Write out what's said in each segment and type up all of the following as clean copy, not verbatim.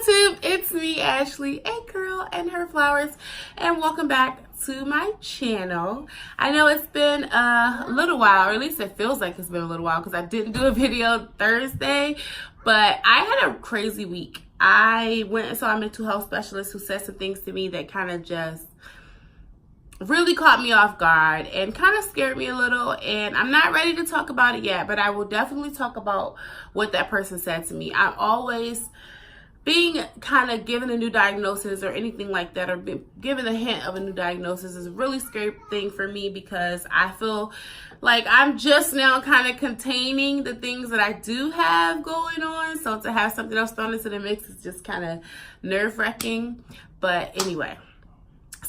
YouTube, it's me, Ashley, a girl and her flowers, and welcome back to my channel. I know it's been a little while, or at least it feels like it's been a little while because I didn't do a video Thursday, but I had a crazy week. I went and saw a mental health specialist who said some things to me that kind of just really caught me off guard and kind of scared me a little, and I'm not ready to talk about it yet, but I will definitely talk about what that person said to me. I'm always being kind of given a new diagnosis or anything like that, or being given a hint of a new diagnosis is a really scary thing for me because I feel like I'm just now kind of containing the things that I do have going on. So to have something else thrown into the mix is just kind of nerve-wracking. But anyway,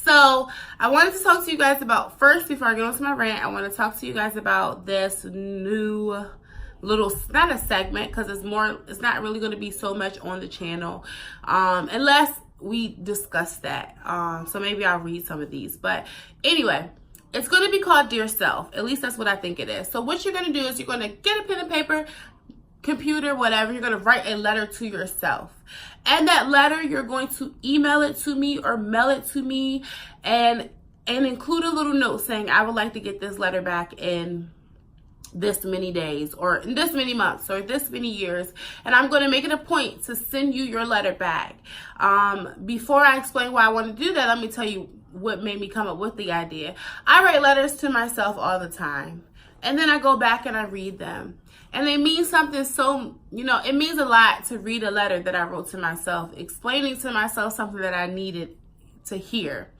so I wanted to talk to you guys about, first, before I go into my rant, I want to talk to you guys about this new little, not a segment, because it's not really going to be so much on the channel unless we discuss that. So maybe I'll read some of these, but anyway, it's going to be called Dear Self. At least that's what I think it is. So what you're going to do is you're going to get a pen and paper, computer, whatever. You're going to write a letter to yourself, and that letter you're going to email it to me or mail it to me, and include a little note saying, I would like to get this letter back in this many days, or in this many months, or this many years, and I'm going to make it a point to send you your letter back. Before I explain why I want to do that, let me tell you what made me come up with the idea. I write letters to myself all the time, and then I go back and I read them, and they mean something. So, it means a lot to read a letter that I wrote to myself, explaining to myself something that I needed to hear.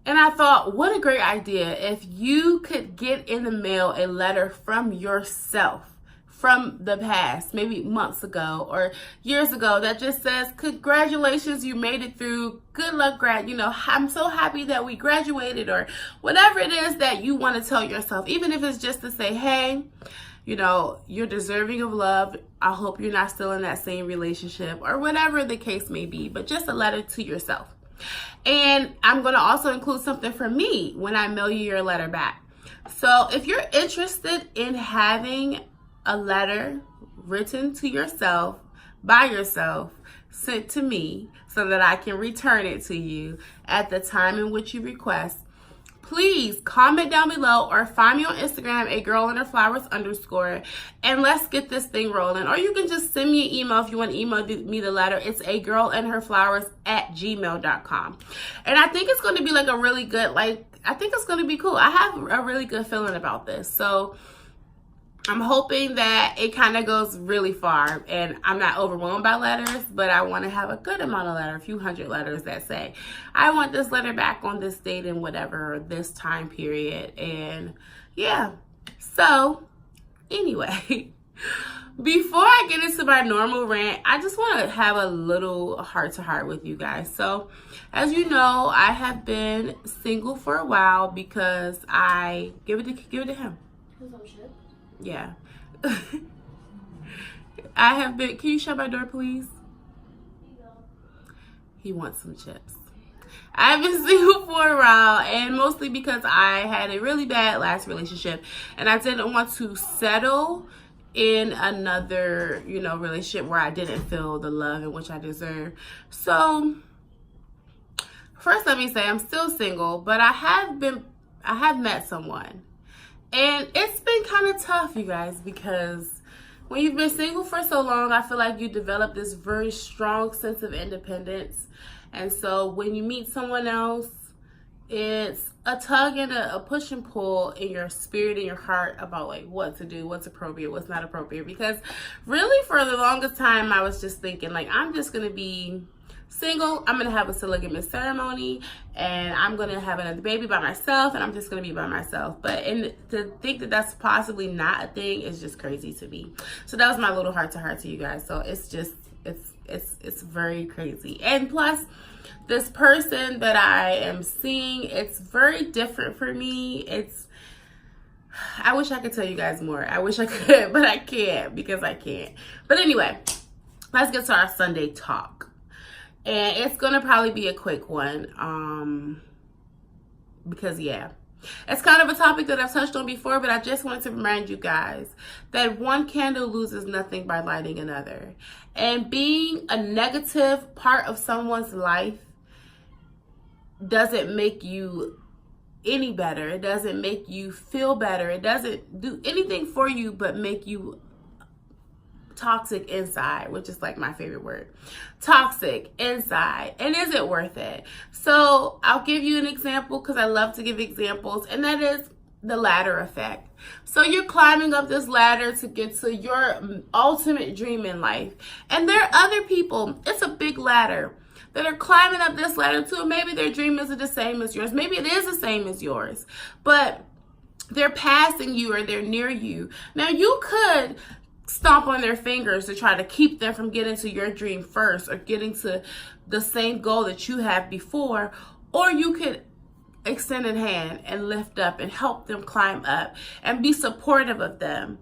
And I thought, what a great idea if you could get in the mail a letter from yourself from the past, maybe months ago or years ago, that just says, congratulations, you made it through, good luck, I'm so happy that we graduated, or whatever it is that you want to tell yourself, even if it's just to say, hey, you're deserving of love. I hope you're not still in that same relationship, or whatever the case may be, but just a letter to yourself. And I'm going to also include something from me when I mail you your letter back. So if you're interested in having a letter written to yourself, by yourself, sent to me so that I can return it to you at the time in which you request, please comment down below or find me on Instagram, @agirlandherflowers_, and let's get this thing rolling. Or you can just send me an email if you want to email me the letter. It's agirlandherflowers@gmail.com. And I think it's going to be like a really good, I think it's going to be cool. I have a really good feeling about this. So I'm hoping that it kind of goes really far, and I'm not overwhelmed by letters, but I want to have a good amount of letters, a few hundred letters that say, I want this letter back on this date and whatever, this time period. And yeah, so anyway, before I get into my normal rant, I just want to have a little heart-to-heart with you guys. So as you know, I have been single for a while because I give it to him. Yeah. I have been, can you shut my door, please? He wants some chips. I've been single for a while, and mostly because I had a really bad last relationship, and I didn't want to settle in another, relationship where I didn't feel the love in which I deserve. So first, let me say I'm still single, but I have met someone. And it's been kind of tough, you guys, because when you've been single for so long, I feel like you develop this very strong sense of independence. And so when you meet someone else, it's a tug and a push and pull in your spirit and your heart about what to do, what's appropriate, what's not appropriate. Because really for the longest time, I was just thinking I'm just going to be single, I'm gonna have a polygamous ceremony, and I'm gonna have another baby by myself, and I'm just gonna be by myself. And to think that that's possibly not a thing is just crazy to me. So that was my little heart-to-heart to you guys. So it's just it's very crazy. And plus, this person that I am seeing, it's very different for me. I wish I could tell you guys more. I wish I could, but I can't, because I can't. But anyway, let's get to our Sunday talk. And it's going to probably be a quick one, because yeah, It's kind of a topic that I've touched on before, but I just wanted to remind you guys that one candle loses nothing by lighting another. And being a negative part of someone's life doesn't make you any better. It doesn't make you feel better. It doesn't do anything for you but make you toxic inside, which is like my favorite word. Toxic inside. And is it worth it? So I'll give you an example because I love to give examples, and that is the ladder effect. So you're climbing up this ladder to get to your ultimate dream in life. And there are other people, it's a big ladder, that are climbing up this ladder too. Maybe their dream isn't the same as yours. Maybe it is the same as yours, but they're passing you or they're near you. Now you could stomp on their fingers to try to keep them from getting to your dream first or getting to the same goal that you have before, or you could extend a hand and lift up and help them climb up and be supportive of them.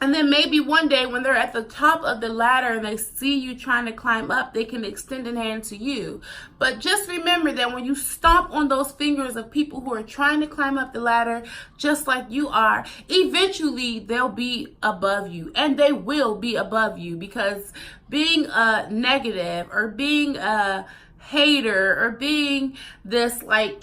And then maybe one day when they're at the top of the ladder and they see you trying to climb up, they can extend a hand to you. But just remember that when you stomp on those fingers of people who are trying to climb up the ladder, just like you are, eventually they'll be above you, and they will be above you, because being a negative or being a hater or being this like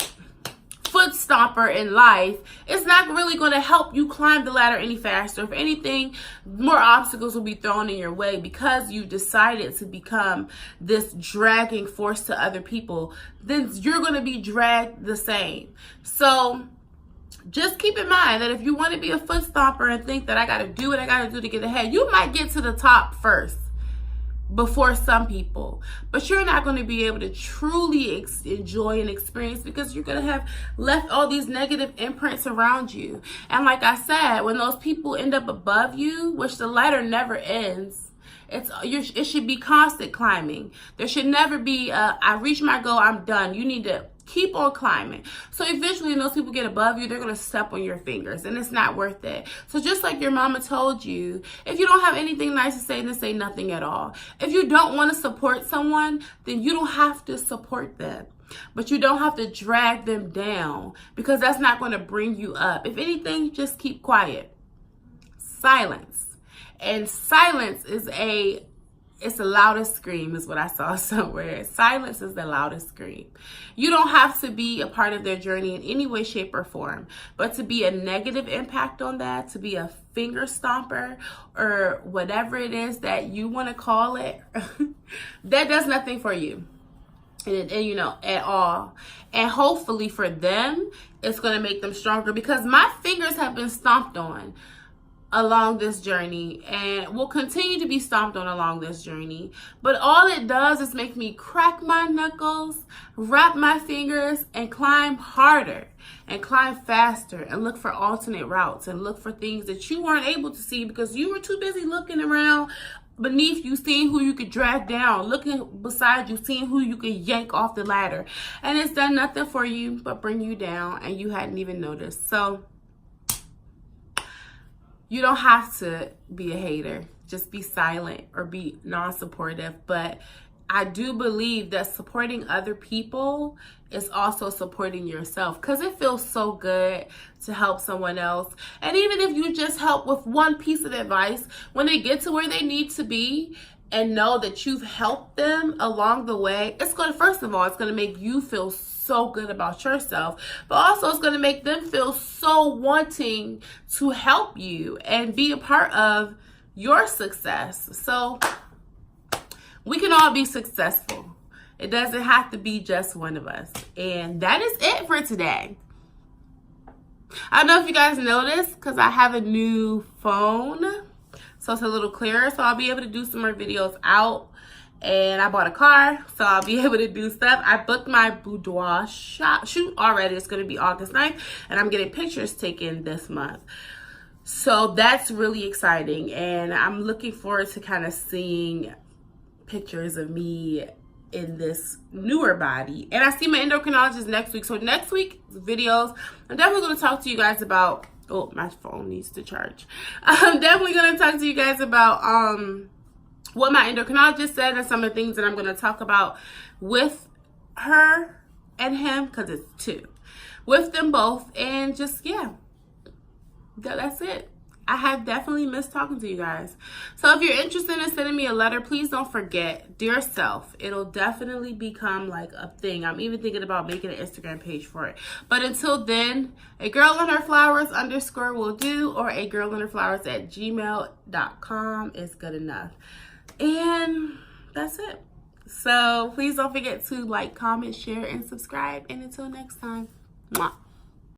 foot stomper in life, it's not really going to help you climb the ladder any faster. If anything, more obstacles will be thrown in your way because you decided to become this dragging force to other people. Then you're going to be dragged the same. So just keep in mind that if you want to be a foot stomper and think that I got to do what I got to do to get ahead, you might get to the top first before some people, but you're not going to be able to truly enjoy and experience, because you're going to have left all these negative imprints around you. And like I said, when those people end up above you, which the ladder never ends, it should be constant climbing. There should never be I reach my goal, I'm done. You need to keep on climbing. So eventually when those people get above you, they're going to step on your fingers, and it's not worth it. So just like your mama told you, if you don't have anything nice to say, then say nothing at all. If you don't want to support someone, then you don't have to support them. But you don't have to drag them down, because that's not going to bring you up. If anything, just keep quiet. Silence. And silence is it's the loudest scream, is what I saw somewhere. Silence is the loudest scream. You don't have to be a part of their journey in any way, shape, or form. But to be a negative impact on that, to be a finger stomper, or whatever it is that you want to call it, that does nothing for you. And you know, at all. And hopefully for them, it's going to make them stronger, because my fingers have been stomped on along this journey, and will continue to be stomped on along this journey. But all it does is make me crack my knuckles, wrap my fingers, and climb harder and climb faster and look for alternate routes and look for things that you weren't able to see because you were too busy looking around beneath you, seeing who you could drag down, looking beside you, seeing who you could yank off the ladder. And it's done nothing for you but bring you down, and you hadn't even noticed. So you don't have to be a hater. Just be silent or be non-supportive. But I do believe that supporting other people is also supporting yourself, because it feels so good to help someone else. And even if you just help with one piece of advice, when they get to where they need to be and know that you've helped them along the way, it's going to, first of all, it's going to make you feel so good about yourself, but also it's going to make them feel so wanting to help you and be a part of your success. So we can all be successful. It doesn't have to be just one of us. And that is it for today. I don't know if you guys noticed, because I have a new phone, so it's a little clearer, so I'll be able to do some more videos out. And I bought a car, so I'll be able to do stuff. I booked my boudoir shoot already. It's going to be August 9th, and I'm getting pictures taken this month. So that's really exciting, and I'm looking forward to kind of seeing pictures of me in this newer body. And I see my endocrinologist next week. So next week's videos, I'm definitely going to talk to you guys about, oh, my phone needs to charge. I'm definitely going to talk to you guys about what my endocrinologist said and some of the things that I'm going to talk about with her and him, because it's two. with them both. And just, yeah, that's it. I have definitely missed talking to you guys. So if you're interested in sending me a letter, please don't forget, dear self. It'll definitely become like a thing. I'm even thinking about making an Instagram page for it. But until then, a girl and her flowers _ will do, or a girl and her flowers at gmail.com is good enough. And that's it. So please don't forget to like, comment, share, and subscribe. And until next time, mwah.